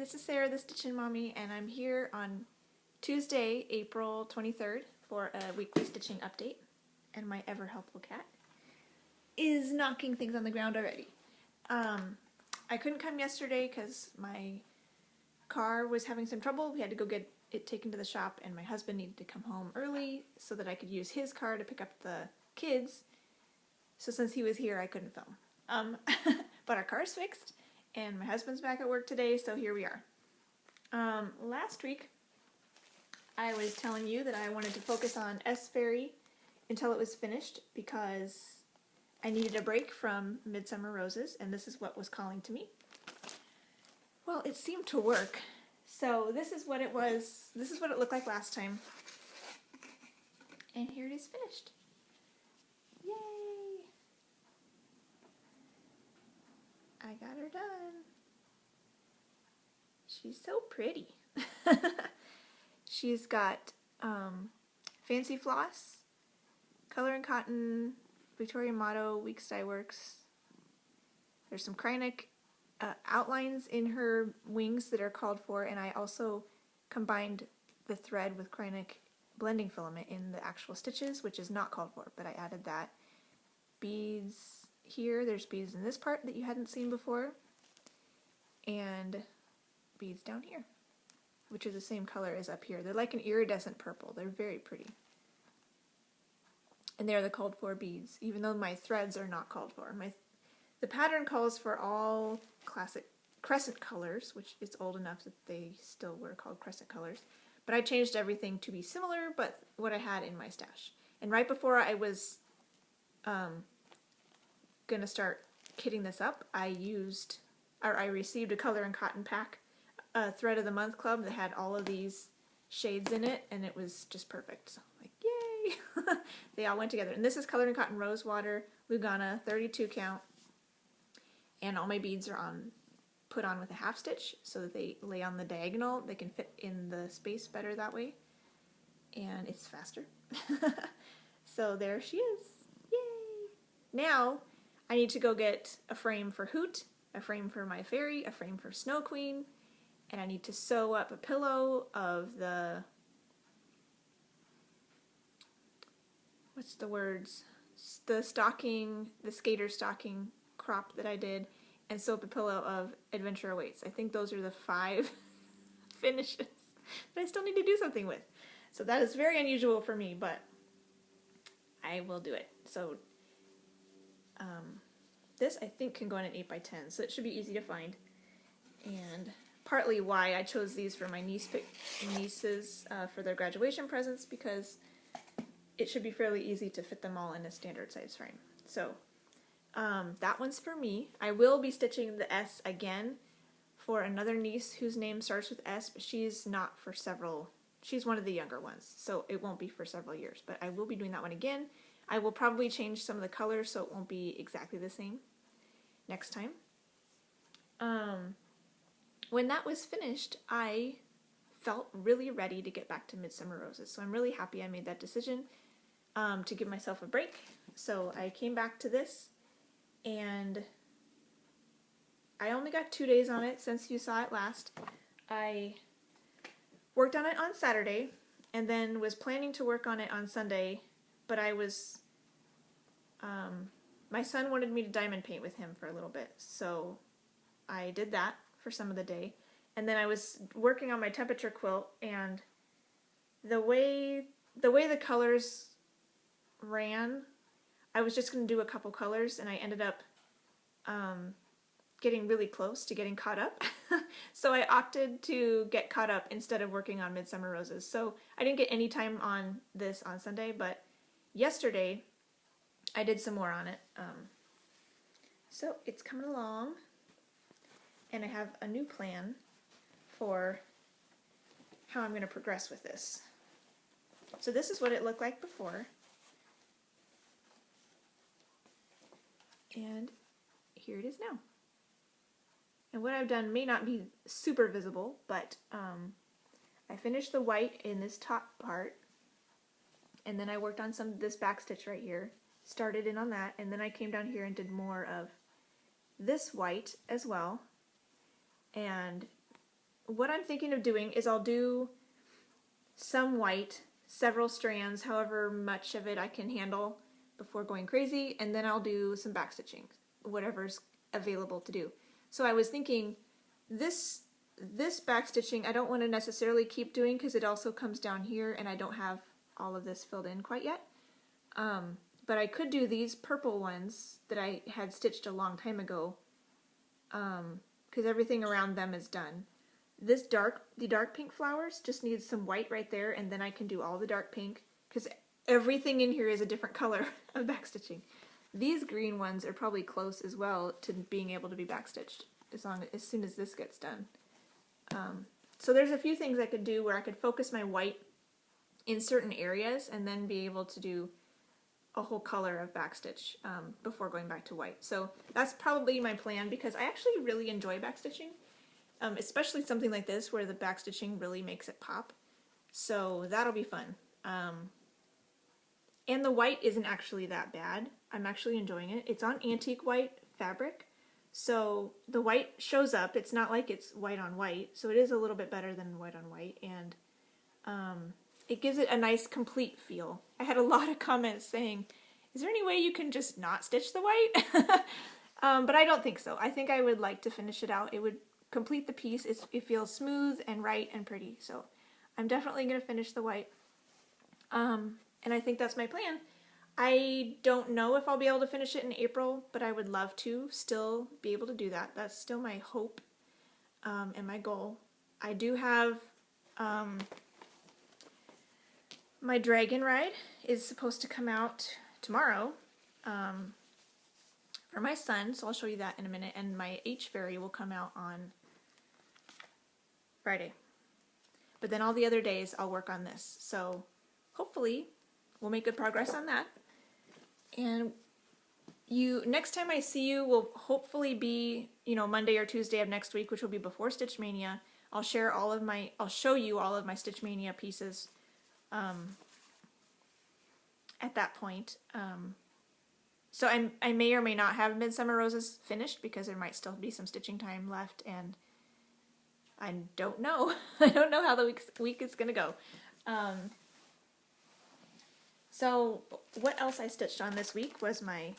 this is Sarah, the Stitchin Mommy, and I'm here on Tuesday, April 23rd for a weekly stitching update. And my ever helpful cat is knocking things on the ground already. I couldn't come yesterday because my car was having some trouble. We had to go get it taken to the shop, and my husband needed to come home early so that I could use his car to pick up the kids. So since he was here, I couldn't film. But our car's fixed, and my husband's back at work today, so here we are. Last week, I was telling you that I wanted to focus on S Fairy until it was finished because I needed a break from Midsummer Roses, and this is what was calling to me. Well, it seemed to work. So this is what it was. This is what it looked like last time. And here it is finished. Yay! I got her done. She's so pretty. She's got fancy floss, color and cotton, Victoria Motto, Weeks Dye Works. There's some Krynic outlines in her wings that are called for, and I also combined the thread with Krynic blending filament in the actual stitches, which is not called for, but I added that. Beads here, there's beads in this part that you hadn't seen before, and beads down here, which are the same color as up here. They're like an iridescent purple. They're very pretty. And they're the called for beads, even though my threads are not called for. The pattern calls for all classic crescent colors, which is old enough that they still were called crescent colors. But I changed everything to be similar, but what I had in my stash. And right before I was gonna start kitting this up, I received a color and cotton pack, Thread of the Month Club that had all of these shades in it, and it was just perfect. So I'm like, yay! They all went together. And this is Color and Cotton Rosewater, Lugana, 32 count. And all my beads are put on with a half stitch so that they lay on the diagonal. They can fit in the space better that way. And it's faster. So there she is. Yay! Now I need to go get a frame for Hoot, a frame for my fairy, a frame for Snow Queen, and I need to sew up a pillow of the, what's the words? The skater stocking crop that I did, and sew up a pillow of Adventure Awaits. I think those are the 5 finishes that I still need to do something with. So that is very unusual for me, but I will do it. So this I think can go in an 8x10, so it should be easy to find. And partly why I chose these for my nieces for their graduation presents, because it should be fairly easy to fit them all in a standard size frame. So that one's for me. I will be stitching the S again for another niece whose name starts with S, but she's not for she's one of the younger ones, so it won't be for several years, but I will be doing that one again. I will probably change some of the colors so it won't be exactly the same next time. When that was finished, I felt really ready to get back to Midsummer Roses, so I'm really happy I made that decision to give myself a break. So I came back to this, and I only got 2 days on it since you saw it last. I worked on it on Saturday, and then was planning to work on it on Sunday, but I was, my son wanted me to diamond paint with him for a little bit, so I did that for some of the day. And then I was working on my temperature quilt, and the way the colors ran, I was just going to do a couple colors, and I ended up getting really close to getting caught up. So I opted to get caught up instead of working on Midsummer Roses. So I didn't get any time on this on Sunday, but yesterday I did some more on it. So it's coming along, and I have a new plan for how I'm going to progress with this. So this is what it looked like before. And here it is now. And what I've done may not be super visible, but I finished the white in this top part, and then I worked on some of this back stitch right here, started in on that, and then I came down here and did more of this white as well, and what I'm thinking of doing is I'll do some white, several strands, however much of it I can handle before going crazy, and then I'll do some backstitching, whatever's available to do. So I was thinking this backstitching I don't want to necessarily keep doing because it also comes down here and I don't have all of this filled in quite yet. But I could do these purple ones that I had stitched a long time ago because everything around them is done. The dark pink flowers just needs some white right there, and then I can do all the dark pink because everything in here is a different color of backstitching. These green ones are probably close as well to being able to be backstitched as soon as this gets done. So there's a few things I could do where I could focus my white in certain areas and then be able to do a whole color of backstitch before going back to white. So that's probably my plan because I actually really enjoy backstitching, especially something like this where the backstitching really makes it pop. So that'll be fun. And the white isn't actually that bad. I'm actually enjoying it. It's on antique white fabric, so the white shows up. It's not like it's white on white, so it is a little bit better than white on white, and it gives it a nice complete feel. I had a lot of comments saying, is there any way you can just not stitch the white? But I don't think so. I think I would like to finish it out. It would complete the piece. It feels smooth and right and pretty, so I'm definitely going to finish the white. And I think that's my plan. I don't know if I'll be able to finish it in April, but I would love to still be able to do that. That's still my hope and my goal. I do have my dragon ride is supposed to come out tomorrow for my son, so I'll show you that in a minute, and my H-Fairy will come out on Friday. But then all the other days I'll work on this, so hopefully we'll make good progress on that. And next time I see you will hopefully be, Monday or Tuesday of next week, which will be before Stitch Mania. I'll show you all of my Stitch Mania pieces at that point. So I may or may not have Midsummer Roses finished because there might still be some stitching time left, and I don't know. I don't know how the week is going to go. So what else I stitched on this week was my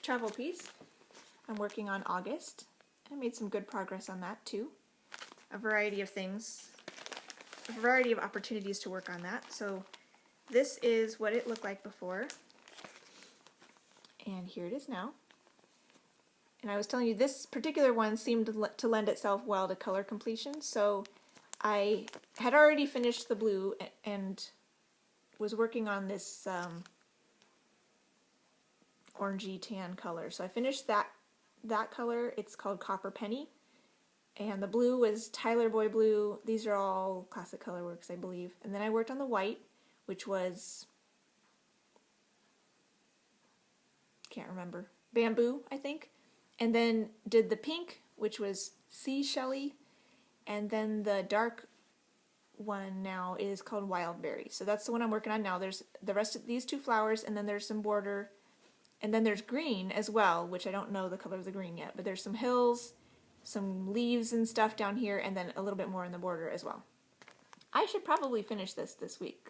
travel piece. I'm working on August. I made some good progress on that too. A variety of things, a variety of opportunities to work on that. So this is what it looked like before. And here it is now. And I was telling you this particular one seemed to lend itself well to color completion. So I had already finished the blue and was working on this orangey tan color. So I finished that color. It's called Copper Penny. And the blue was Tyler Boy Blue. These are all classic color works, I believe. And then I worked on the white, which was, can't remember, Bamboo, I think. And then did the pink, which was Sea Shelly. And then the dark one now is called Wild Berry. So that's the one I'm working on now. There's the rest of these two flowers, and then there's some border, and then there's green as well, which I don't know the color of the green yet, but there's some hills, some leaves and stuff down here, and then a little bit more in the border as well. I should probably finish this week.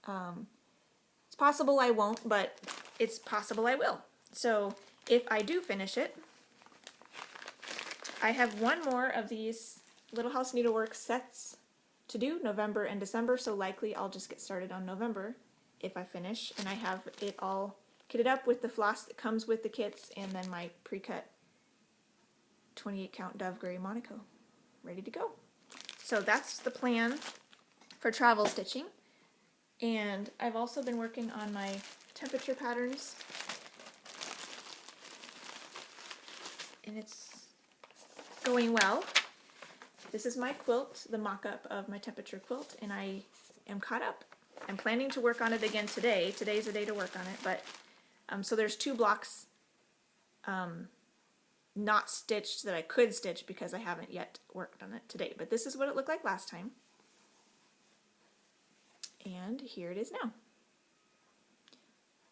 It's possible I won't, but it's possible I will. So if I do finish it, I have one more of these Little House Needlework sets to do, November and December, so likely I'll just get started on November if I finish, and I have it all kitted up with the floss that comes with the kits, and then my pre-cut 28 count Dove Gray Monaco ready to go. So that's the plan for travel stitching. And I've also been working on my temperature patterns, and it's going well. This is my quilt, the mock-up of my temperature quilt, and I am caught up. I'm planning to work on it again today. Today's the day to work on it, but so there's 2 blocks not stitched that I could stitch because I haven't yet worked on it today. But this is what it looked like last time. And here it is now.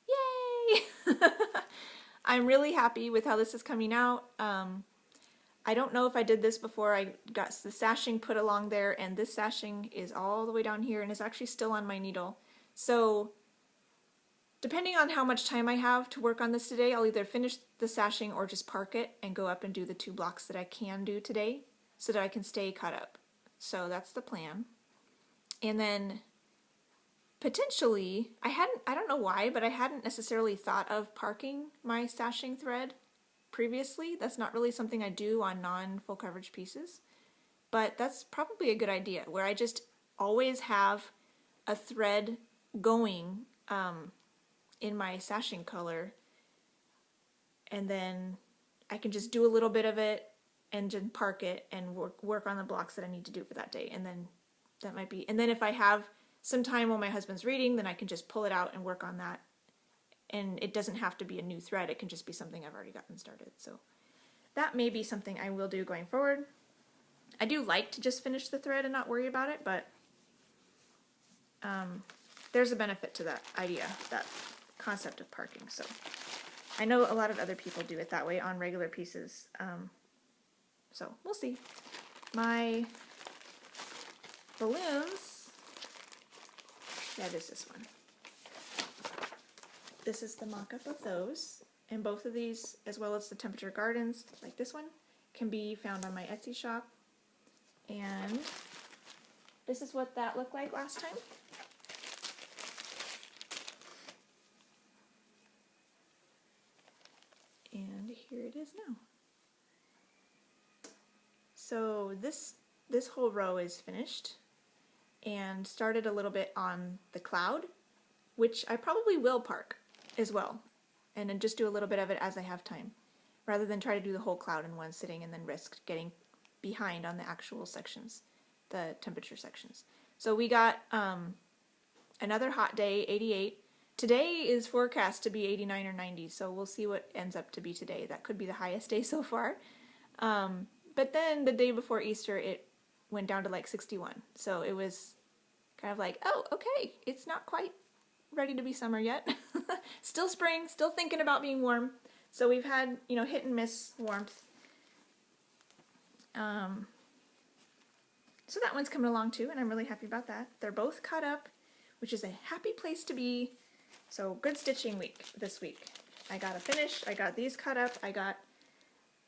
Yay! I'm really happy with how this is coming out. I don't know if I did this before I got the sashing put along there, and this sashing is all the way down here and is actually still on my needle. So depending on how much time I have to work on this today, I'll either finish the sashing or just park it and go up and do the 2 blocks that I can do today so that I can stay caught up. So that's the plan. And then potentially, I don't know why, but I hadn't necessarily thought of parking my sashing thread previously. That's not really something I do on non-full coverage pieces, but that's probably a good idea, where I just always have a thread going in my sashing color, and then I can just do a little bit of it and just park it and work on the blocks that I need to do for that day. And then that might be, and then if I have some time while my husband's reading, then I can just pull it out and work on that. And it doesn't have to be a new thread, it can just be something I've already gotten started. So that may be something I will do going forward. I do like to just finish the thread and not worry about it, but there's a benefit to that idea, that concept of parking. So I know a lot of other people do it that way on regular pieces. So we'll see. My balloons, yeah, this is one. This is the mock-up of those, and both of these, as well as the temperature gardens, like this one, can be found on my Etsy shop. And this is what that looked like last time. And here it is now. So this whole row is finished, and started a little bit on the cloud, which I probably will park as well, and then just do a little bit of it as I have time, rather than try to do the whole cloud in one sitting and then risk getting behind on the actual sections, the temperature sections. So we got another hot day, 88. Today is forecast to be 89 or 90, so we'll see what ends up to be today. That could be the highest day so far. But then the day before Easter, it went down to like 61. So it was kind of like, oh, okay, it's not quite ready to be summer yet. Still spring, still thinking about being warm. So we've had, you know, hit and miss warmth. So that one's coming along too, and I'm really happy about that. They're both cut up, which is a happy place to be. So good stitching week this week. I got a finish, I got these cut up, I got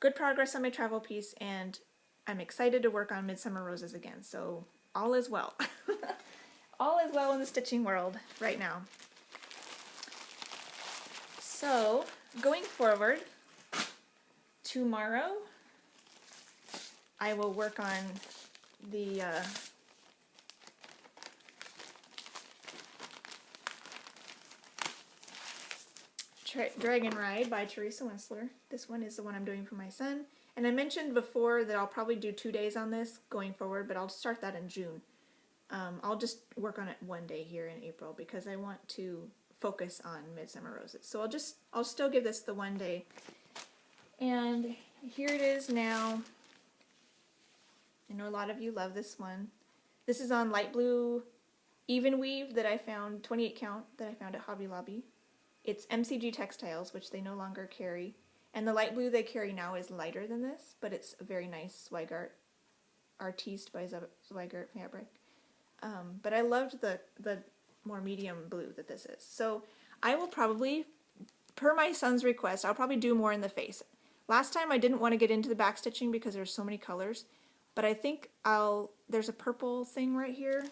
good progress on my travel piece, and I'm excited to work on Midsummer Roses again. So all is well. All is well in the stitching world right now. So going forward, tomorrow I will work on the Dragon Ride by Teresa Winsler. This one is the one I'm doing for my son. And I mentioned before that I'll probably do 2 days on this going forward, but I'll start that in June. I'll just work on it one day here in April because I want to focus on Midsummer Roses. So I'll still give this the one day. And here it is now. I know a lot of you love this one. This is on light blue even weave that I found, 28 count, that I found at Hobby Lobby. It's MCG Textiles, which they no longer carry. And the light blue they carry now is lighter than this, but it's a very nice Zweigart, Artiste by Zweigart fabric. But I loved the more medium blue that this is. So I will probably, per my son's request, I'll probably do more in the face. Last time I didn't want to get into the back stitching because there's so many colors, but I think there's a purple thing right here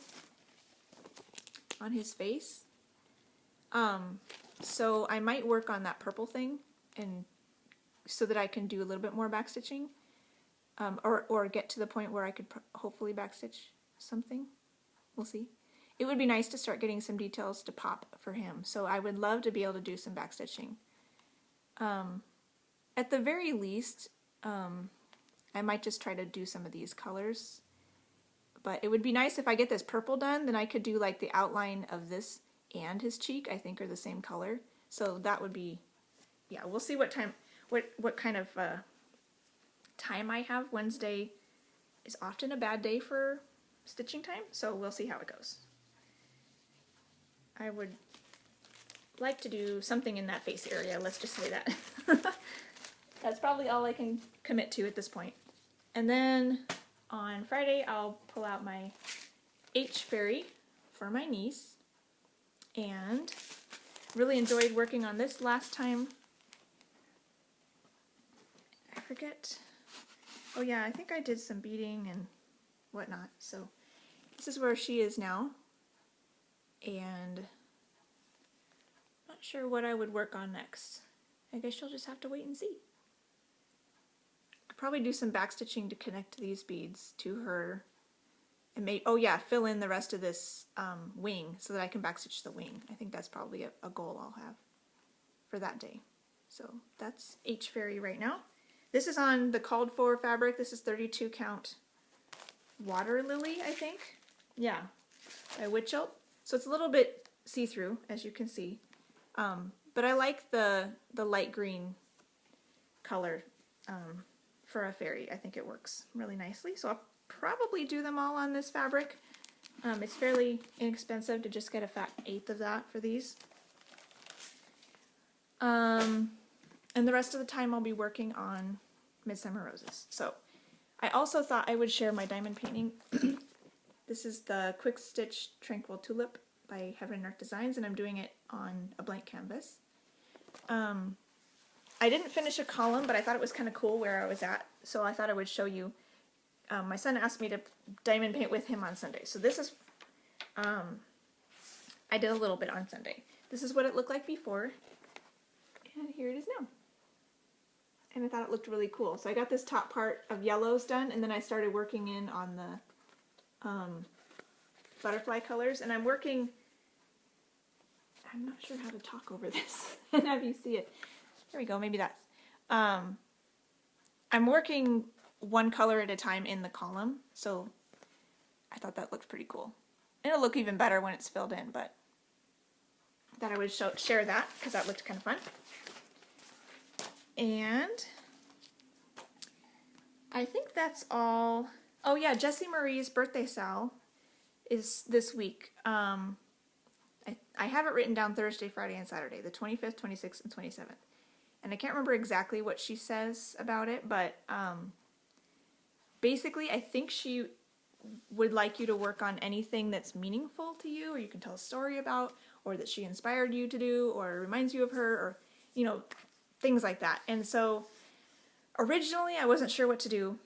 on his face. So I might work on that purple thing, and so that I can do a little bit more backstitching, or get to the point where I could hopefully backstitch something. We'll see. It would be nice to start getting some details to pop for him, so I would love to be able to do some backstitching. At the very least, I might just try to do some of these colors, but it would be nice if I get this purple done, then I could do like the outline of this and his cheek, I think, are the same color. So that would be, yeah, we'll see what time, what kind of time I have. Wednesday is often a bad day for stitching time, so we'll see how it goes. I would like to do something in that face area, let's just say that. That's probably all I can commit to at this point. And then on Friday, I'll pull out my H fairy for my niece. And really enjoyed working on this last time. I forget. Oh yeah, I think I did some beading and whatnot. So this is where she is now. And not sure what I would work on next. I guess you'll just have to wait and see. Could probably do some backstitching to connect these beads to her. And oh yeah, fill in the rest of this wing so that I can backstitch the wing. I think that's probably a goal I'll have for that day. So that's H Fairy right now. This is on the called for fabric. This is 32 count Water Lily, I think. Yeah, by Witchelt. So it's a little bit see-through, as you can see. But I like the light green color for a fairy. I think it works really nicely. So I'll probably do them all on this fabric. It's fairly inexpensive to just get a fat eighth of that for these. And the rest of the time I'll be working on Midsummer Roses. So I also thought I would share my diamond painting. This is the Quick Stitch Tranquil Tulip by Heaven and Earth Designs, and I'm doing it on a blank canvas. I didn't finish a column, but I thought it was kind of cool where I was at, so I thought I would show you. My son asked me to diamond paint with him on Sunday, so this is, I did a little bit on Sunday. This is what it looked like before, and here it is now. And I thought it looked really cool. So I got this top part of yellows done, and then I started working in on the butterfly colors, and I'm not sure how to talk over this and have you see it. There we go, maybe that's. I'm working one color at a time in the column, so I thought that looked pretty cool. It'll look even better when it's filled in, but I thought I would share that because that looked kind of fun. And I think that's all. Oh yeah, Jessie Marie's birthday sal is this week. I have it written down Thursday, Friday, and Saturday, the 25th, 26th, and 27th. And I can't remember exactly what she says about it, but basically I think she would like you to work on anything that's meaningful to you, or you can tell a story about, or that she inspired you to do, or reminds you of her, or, you know, things like that. And so originally I wasn't sure what to do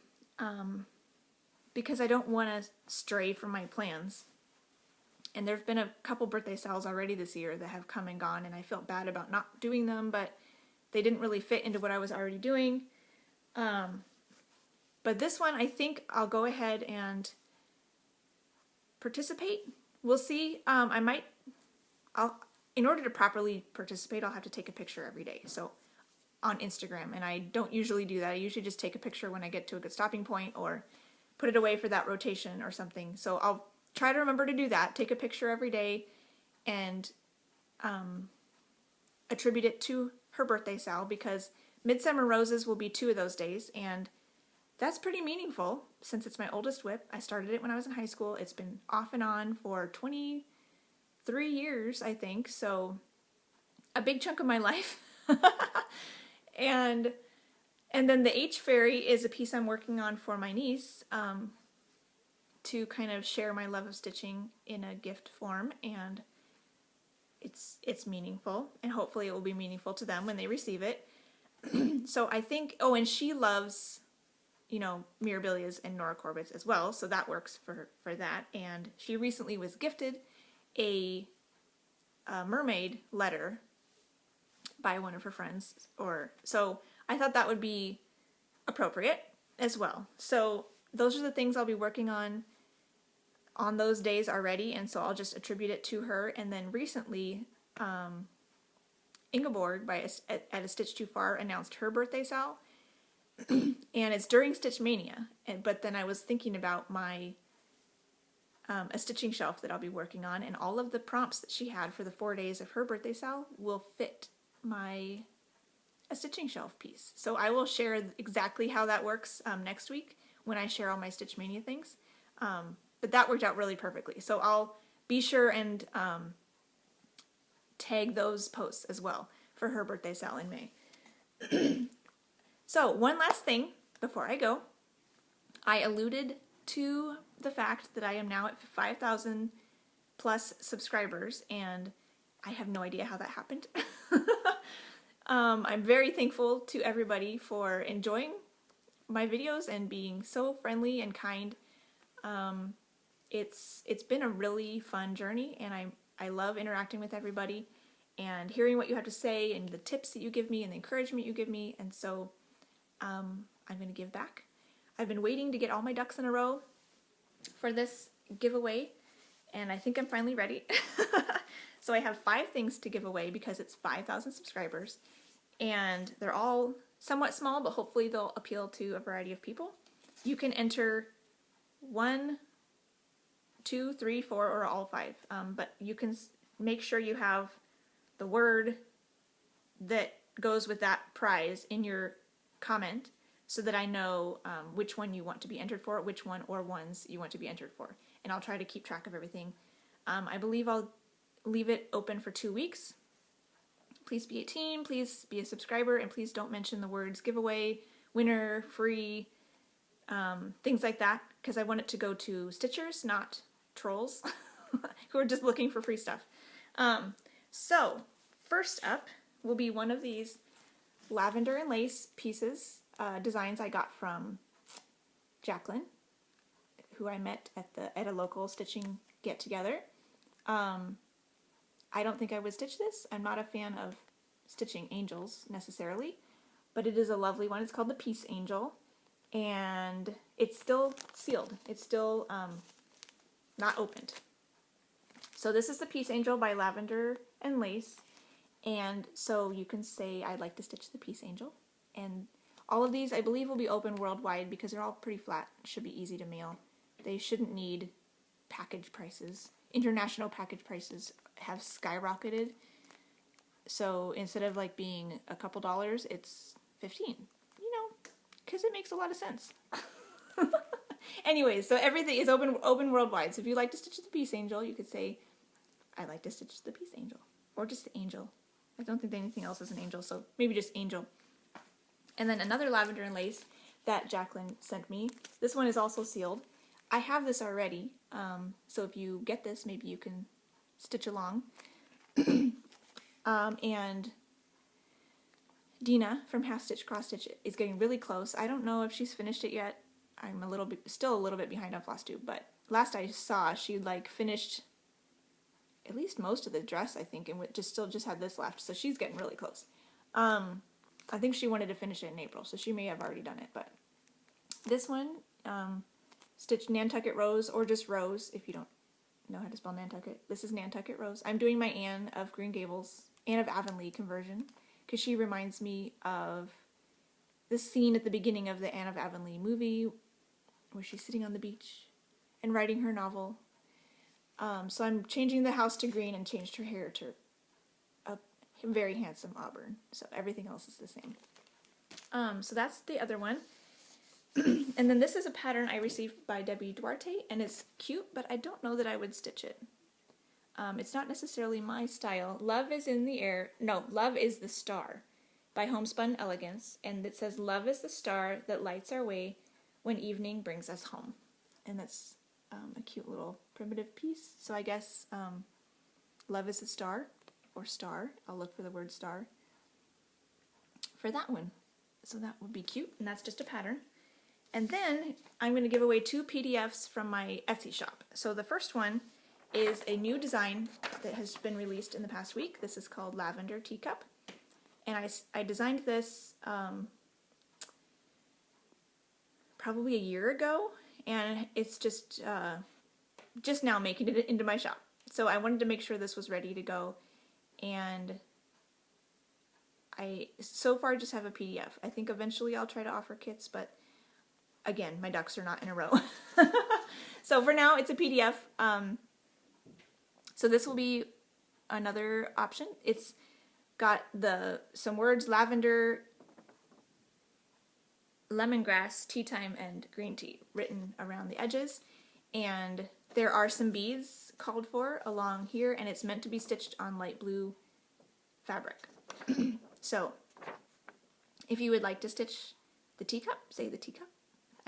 because I don't want to stray from my plans. And there have been a couple birthday sales already this year that have come and gone, and I felt bad about not doing them, but they didn't really fit into what I was already doing. But this one, I think I'll go ahead and participate. We'll see. In order to properly participate, I'll have to take a picture every day. So on Instagram, and I don't usually do that. I usually just take a picture when I get to a good stopping point or put it away for that rotation or something. So I'll try to remember to do that, take a picture every day, and attribute it to her birthday sal, because Midsummer Roses will be 2 of those days, and that's pretty meaningful since it's my oldest WIP. I started it when I was in high school. It's been off and on for 23 years, I think, so a big chunk of my life. And then the H Fairy is a piece I'm working on for my niece to kind of share my love of stitching in a gift form, and it's meaningful, and hopefully it will be meaningful to them when they receive it. So I think, oh, and she loves, you know, Mirabilias and Nora Corbett's as well, so that works for that. And she recently was gifted a mermaid letter by one of her friends, so I thought that would be appropriate as well. So those are the things I'll be working on those days already, and so I'll just attribute it to her. And then recently, Ingeborg at A Stitch Too Far announced her birthday sal, and it's during Stitch Mania. But then I was thinking about my a stitching shelf that I'll be working on, and all of the prompts that she had for the 4 days of her birthday sal will fit my a stitching shelf piece. So I will share exactly how that works next week when I share all my Stitch Mania things. But that worked out really perfectly. So I'll be sure and tag those posts as well for her birthday sal in May. So one last thing before I go. I alluded to the fact that I am now at 5,000 plus subscribers, and I have no idea how that happened. I'm very thankful to everybody for enjoying my videos and being so friendly and kind. It's been a really fun journey, and I love interacting with everybody and hearing what you have to say and the tips that you give me and the encouragement you give me, and so I'm going to give back. I've been waiting to get all my ducks in a row for this giveaway, and I think I'm finally ready. So I have 5 things to give away because it's 5,000 subscribers, and they're all somewhat small, but hopefully they'll appeal to a variety of people. You can enter 1, 2, 3, 4, or all 5, but you can make sure you have the word that goes with that prize in your comment so that I know which one you want to be entered for, which one or ones you want to be entered for. And I'll try to keep track of everything. I believe I'll leave it open for 2 weeks. Please be 18, please be a subscriber, and please don't mention the words giveaway, winner, free, things like that, because I want it to go to Stitchers, not trolls who are just looking for free stuff. So, first up will be one of these lavender and lace pieces, designs I got from Jacqueline, who I met at a local stitching get-together. I don't think I would stitch this. I'm not a fan of stitching angels necessarily, but it is a lovely one. It's called the Peace Angel, and it's still sealed. It's still not opened. So this is the Peace Angel by Lavender and Lace, and so you can say, I'd like to stitch the Peace Angel. And all of these, I believe, will be open worldwide because they're all pretty flat. Should be easy to mail. They shouldn't need package prices. International package prices have skyrocketed. So instead of like being a couple dollars, it's $15. You know, because it makes a lot of sense. Anyways, so everything is open worldwide. So if you like to stitch the Peace Angel, you could say, I like to stitch the Peace Angel. Or just the angel. I don't think anything else is an angel, so maybe just angel. And then another lavender and lace that Jacqueline sent me. This one is also sealed. I have this already, so if you get this, maybe you can stitch along. And Dina from Half Stitch Cross Stitch is getting really close. I don't know if she's finished it yet. I'm still a little bit behind on Flosstube, but last I saw, she like finished at least most of the dress, I think, and still just had this left. So she's getting really close. I think she wanted to finish it in April, so she may have already done it. But this one, stitched Nantucket Rose, or just Rose if you don't know how to spell Nantucket. This is Nantucket Rose. I'm doing my Anne of Green Gables, Anne of Avonlea conversion, because she reminds me of this scene at the beginning of the Anne of Avonlea movie where she's sitting on the beach and writing her novel. So I'm changing the house to green and changed her hair to a very handsome auburn. So everything else is the same. So that's the other one. And then this is a pattern I received by Debbie Duarte, and it's cute, but I don't know that I would stitch it. It's not necessarily my style. Love is in the air. No, Love is the Star by Homespun Elegance, and it says, Love is the star that lights our way when evening brings us home. And that's a cute little primitive piece. So I guess Love is the Star, or Star. I'll look for the word star for that one. So that would be cute, and that's just a pattern. And then I'm going to give away 2 PDFs from my Etsy shop. So the first one is a new design that has been released in the past week. This is called Lavender Teacup. And I designed this probably a year ago, and it's just now making it into my shop. So I wanted to make sure this was ready to go, and I so far just have a PDF. I think eventually I'll try to offer kits, but again, my ducks are not in a row. So for now, it's a PDF. So this will be another option. It's got some words, lavender, lemongrass, tea time, and green tea written around the edges. And there are some beads called for along here, and it's meant to be stitched on light blue fabric. So if you would like to stitch the teacup, say the teacup,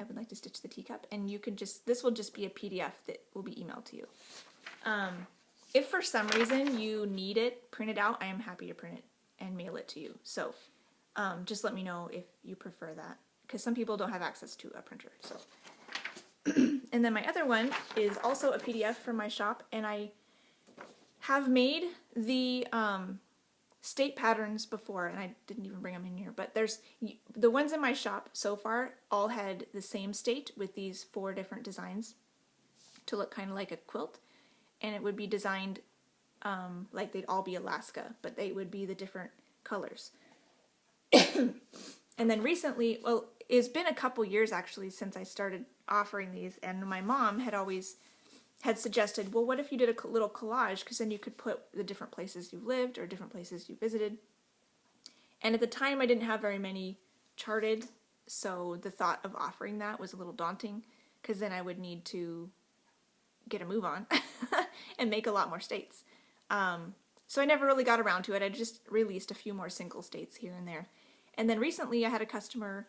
I would like to stitch the teacup, and you can just, this will just be a PDF that will be emailed to you. If for some reason you need it printed out, I am happy to print it and mail it to you. So just let me know if you prefer that, because some people don't have access to a printer. So, and then my other one is also a PDF from my shop, and I have made the state patterns before, and I didn't even bring them in here, but there's the ones in my shop so far all had the same state with these 4 different designs to look kind of like a quilt, and it would be designed like they'd all be Alaska, but they would be the different colors. And then recently, well, it's been a couple years actually since I started offering these, and my mom had suggested, well, what if you did a little collage, because then you could put the different places you've lived or different places you visited. And at the time I didn't have very many charted, so the thought of offering that was a little daunting, because then I would need to get a move on and make a lot more states. So I never really got around to it. I just released a few more single states here and there. And then recently I had a customer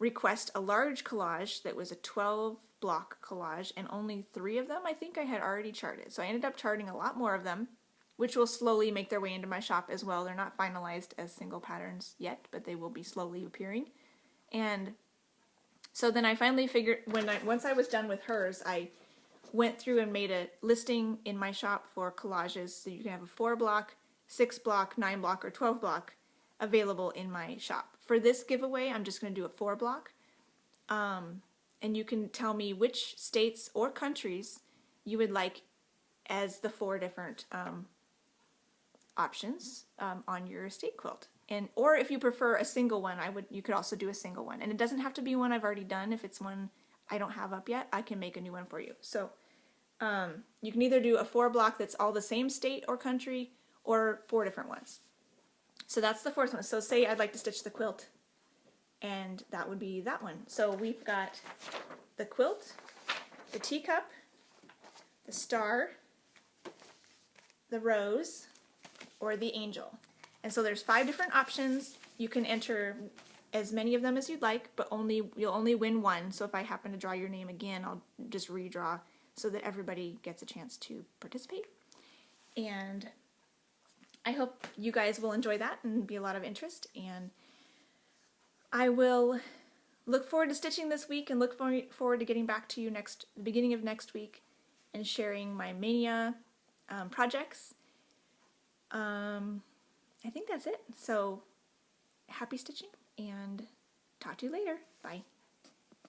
request a large collage that was a 12 block collage, and only 3 of them I think I had already charted. So I ended up charting a lot more of them, which will slowly make their way into my shop as well. They're not finalized as single patterns yet, but they will be slowly appearing. And so then I finally figured, once I was done with hers, I went through and made a listing in my shop for collages, so you can have a 4 block, 6 block, 9 block, or 12 block available in my shop. For this giveaway, I'm just going to do a 4 block. And you can tell me which states or countries you would like as the 4 different options on your estate quilt. Or if you prefer a single one, you could also do a single one. And it doesn't have to be one I've already done. If it's one I don't have up yet, I can make a new one for you. So you can either do a 4 block that's all the same state or country, or 4 different ones. So that's the 4th one. So say I'd like to stitch the quilt, and that would be that one. So we've got the quilt, the teacup, the star, the rose, or the angel. And so there's 5 different options. You can enter as many of them as you'd like, but you'll only win one. So if I happen to draw your name again, I'll just redraw so that everybody gets a chance to participate. And I hope you guys will enjoy that and be a lot of interest. And I will look forward to stitching this week, and look forward to getting back to you the beginning of next week and sharing my Mania projects. I think that's it. So happy stitching, and talk to you later. Bye.